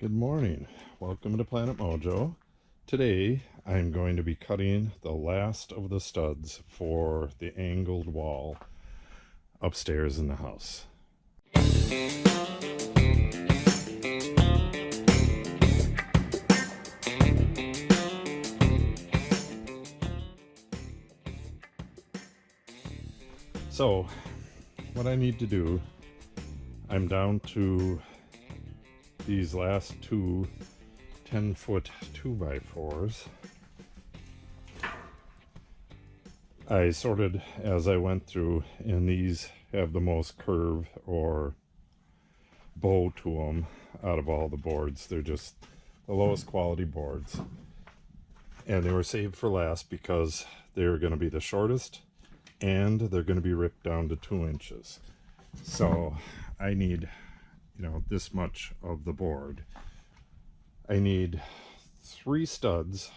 Good morning. Welcome to Planet Mojo. Today I'm going to be cutting the last of the studs for the angled wall upstairs in the house. So, what I need to do, I'm down to these last two 10-foot 2x4s. I sorted as I went through, and these have the most curve or bow to them out of all the boards. They're just the lowest quality boards. And they were saved for last because they're going to be the shortest and they're going to be ripped down to 2 inches. So I need, this much of the board. I need 3 studs,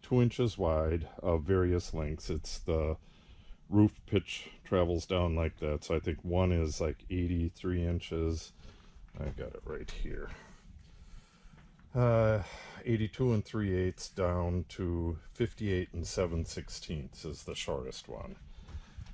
2 inches wide, of various lengths. It's the roof pitch travels down like that. So I think one is like 83 inches. I got it right here. 82 and 3/8 down to 58 and 7/16 is the shortest one.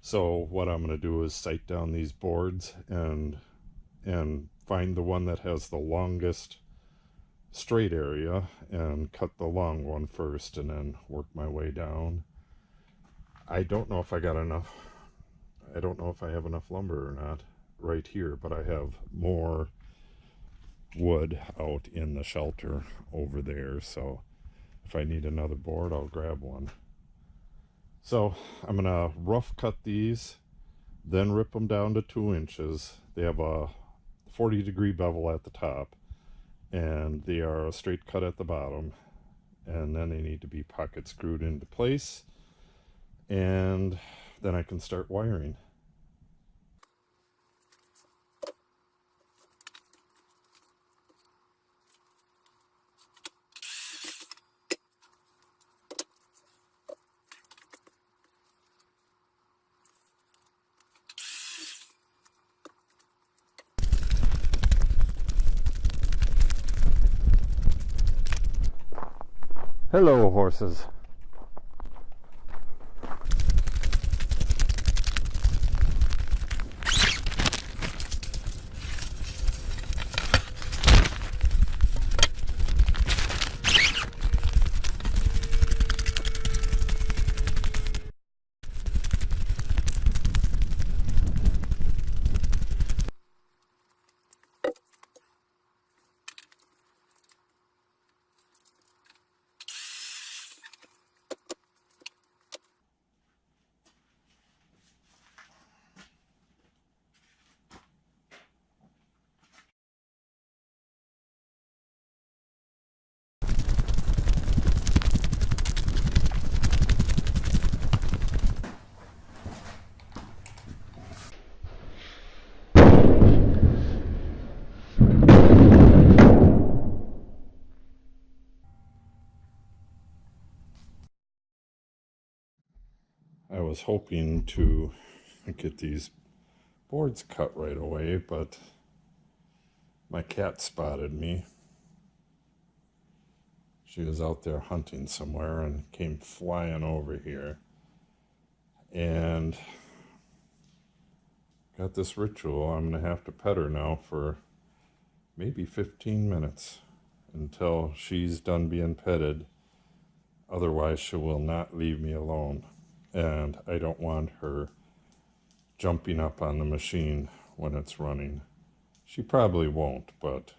So what I'm going to do is sight down these boards and find the one that has the longest straight area and cut the long one first and then work my way down. I don't know if I got enough. I don't know if I have enough lumber or not right here, but I have more wood out in the shelter over there, so if I need another board I'll grab one. So I'm gonna rough cut these, then rip them down to 2 inches. They have a 40-degree bevel at the top and they are a straight cut at the bottom, and then they need to be pocket screwed into place, and then I can start wiring. Hello, horses. I was hoping to get these boards cut right away, but my cat spotted me. She was out there hunting somewhere and came flying over here and got this ritual. I'm gonna have to pet her now for maybe 15 minutes until she's done being petted. Otherwise she will not leave me alone, and I don't want her jumping up on the machine when it's running. She probably won't, but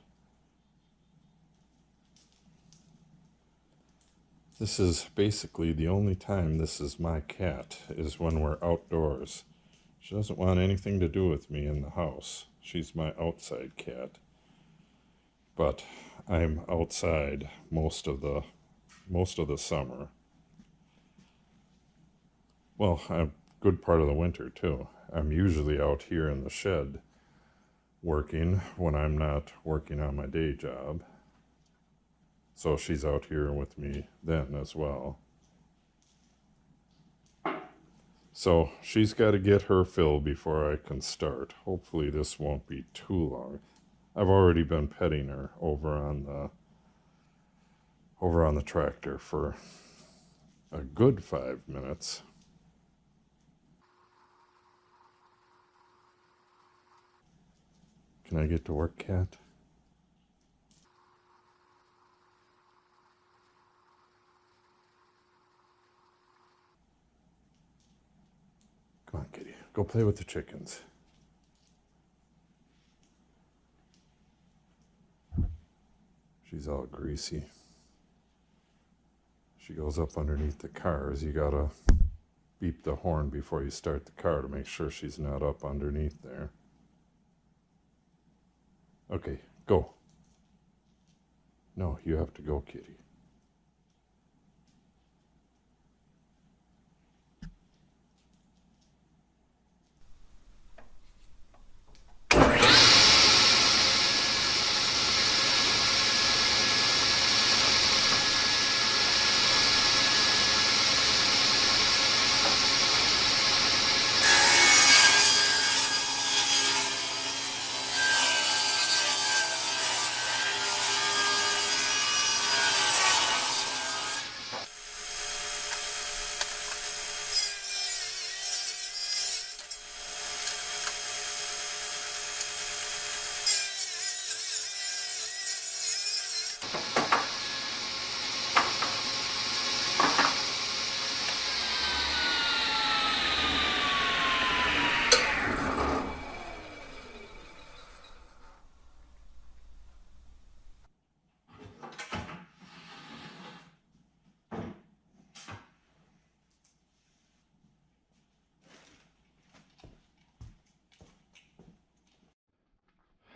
this is basically the only time this is my cat, is when we're outdoors. She doesn't want anything to do with me in the house. She's my outside cat. But I'm outside most of the summer. Well, a good part of the winter too. I'm usually out here in the shed working when I'm not working on my day job. So she's out here with me then as well. So she's got to get her fill before I can start. Hopefully this won't be too long. I've already been petting her over on the tractor for a good 5 minutes. Can I get to work, cat? Come on, kitty. Go play with the chickens. She's all greasy. She goes up underneath the cars. You gotta beep the horn before you start the car to make sure she's not up underneath there. Okay, go. No, you have to go, kitty.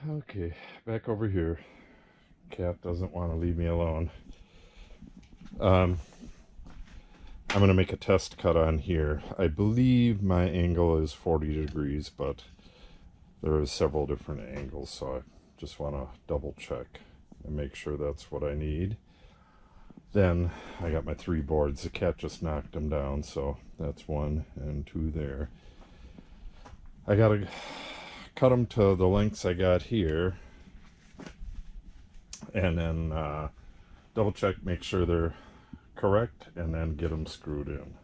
Okay, back over here. Cat doesn't want to leave me alone. I'm going to make a test cut on here. I believe my angle is 40 degrees, but there are several different angles, so I just want to double check and make sure that's what I need. Then I got my 3 boards. The cat just knocked them down, so that's 1 and 2 there. I got to cut them to the lengths I got here, and then double check, make sure they're correct, and then get them screwed in.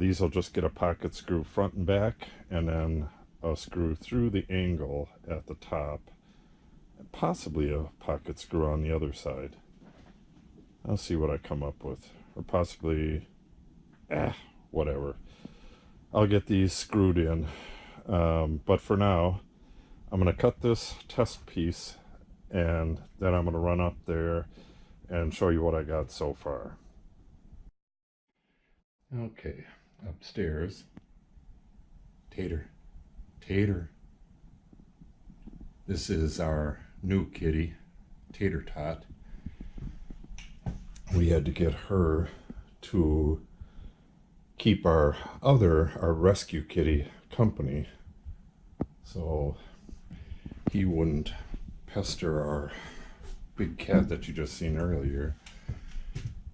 These will just get a pocket screw front and back, and then a screw through the angle at the top, and possibly a pocket screw on the other side. I'll see what I come up with, or possibly whatever. I'll get these screwed in, but for now I'm going to cut this test piece, and then I'm going to run up there and show you what I got so far. Okay, upstairs. Tater. This is our new kitty, Tater Tot. We had to get her to keep our rescue kitty company, so he wouldn't pester our big cat that you just seen earlier.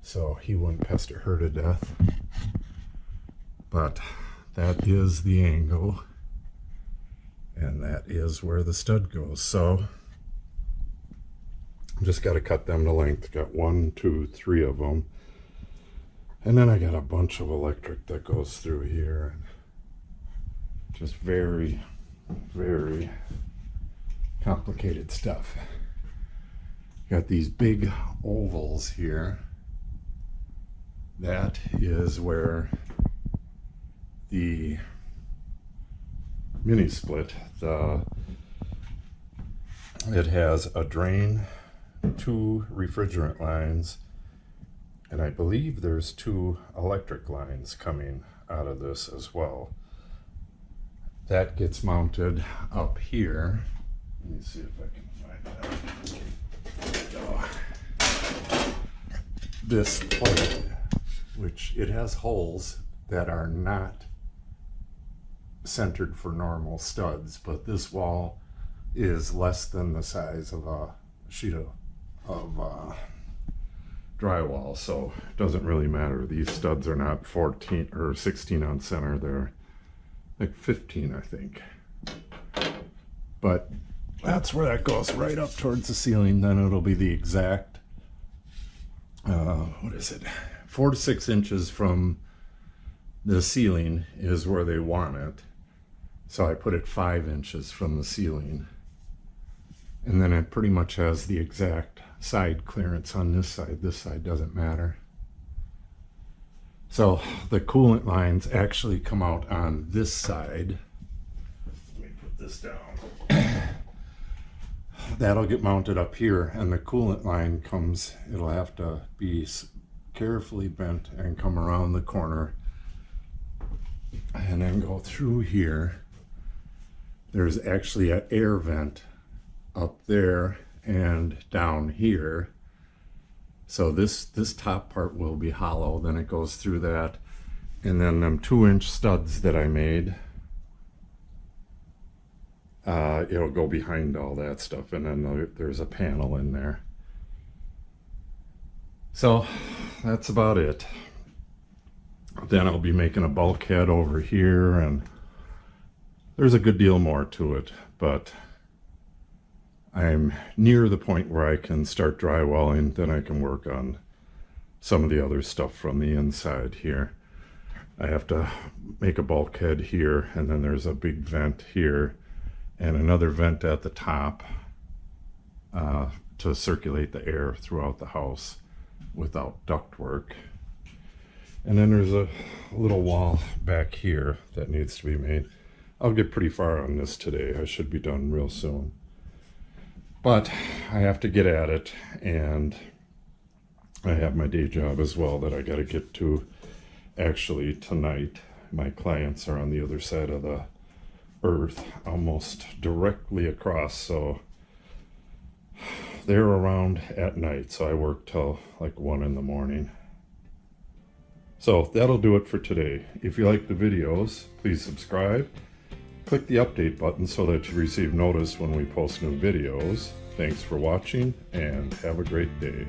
So he wouldn't pester her to death. But that is the angle, and that is where the stud goes. So just got to cut them to length. Got 1, 2, 3 of them, and then I got a bunch of electric that goes through here, and just very, very complicated stuff. Got these big ovals here. That is where the mini split, it has a drain, 2 refrigerant lines, and I believe there's 2 electric lines coming out of this as well. That gets mounted up here. Let me see if I can find that. This plate, which it has holes that are not centered for normal studs, but this wall is less than the size of a sheet of drywall, so it doesn't really matter. These studs are not 14 or 16 on center, they're like 15, I think. But that's where that goes, right up towards the ceiling. Then it'll be the exact, what is it, 4 to 6 inches from the ceiling is where they want it. So I put it 5 inches from the ceiling. And then it pretty much has the exact side clearance on this side. This side doesn't matter. So the coolant lines actually come out on this side. Let me put this down. That'll get mounted up here, and the coolant line comes, it'll have to be carefully bent and come around the corner and then go through here. There's actually an air vent up there and down here. So this top part will be hollow, then it goes through that, and then them 2-inch studs that I made, it'll go behind all that stuff, and then there's a panel in there. So that's about it. Then I'll be making a bulkhead over here, and there's a good deal more to it, but I'm near the point where I can start drywalling. Then I can work on some of the other stuff from the inside here. I have to make a bulkhead here, and then there's a big vent here and another vent at the top to circulate the air throughout the house without ductwork. And then there's a little wall back here that needs to be made. I'll get pretty far on this today. I should be done real soon. But I have to get at it, and I have my day job as well that I got to get to. Actually, tonight, my clients are on the other side of the earth, almost directly across, so they're around at night, so I work till like 1 in the morning. So that'll do it for today. If you like the videos, please subscribe. Click the update button so that you receive notice when we post new videos. Thanks for watching, and have a great day.